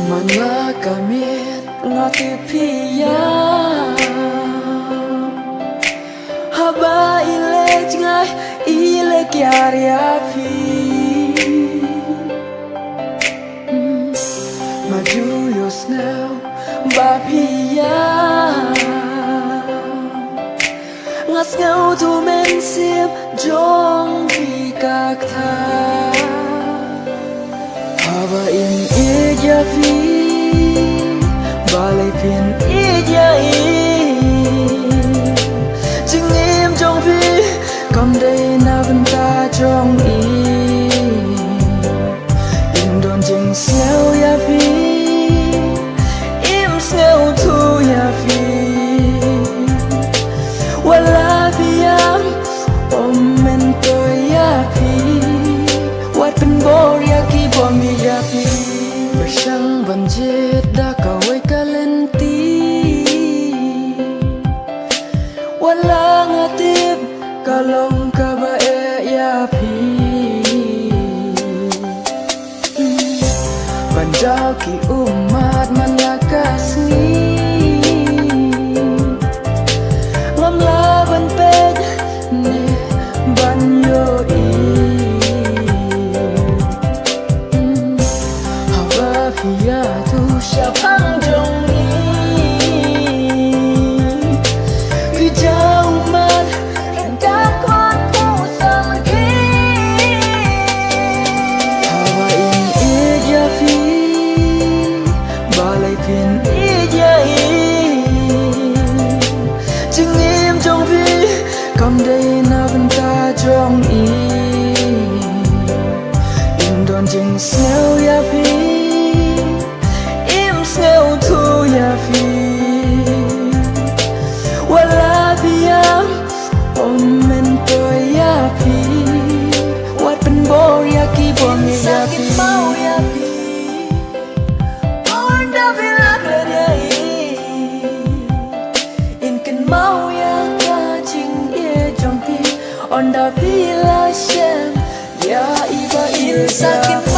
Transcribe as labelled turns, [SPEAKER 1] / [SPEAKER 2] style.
[SPEAKER 1] Mana kamit ngati piya Haba ile jngai ile kiaria pi Maju yosnau ba piya Ngas ngau tu men sip jong pi kak tha Haba in ija fi Balai pin ija Ching im trong fi Kom day na vân ta trong Im don ching sneo ya fi Im sneo thu ya fi Wala biyam Om men to ya fi Wat pen bor ya ki bom ya fi Bersang banjir dah kawai kalenti Wala ngatib kalong kabae ya pi Bandau ki umat manakasni Ngam laban ped ne banyo Hia tu siapang jongi Kejauh mat Dakwat pusang ki Hawa in ija fi Balai pin ija Ching im trong fi Kom day na vân ta trong Im don ching sneo ya fi Sneo thu ya fi Wala biyam Om men to ya fi Wat pen bor ya ki bom ya fi mau ya fi Onda vilak le dia In ken mau ya ka ching ye jong pi Onda vila shem Ya iba il sakit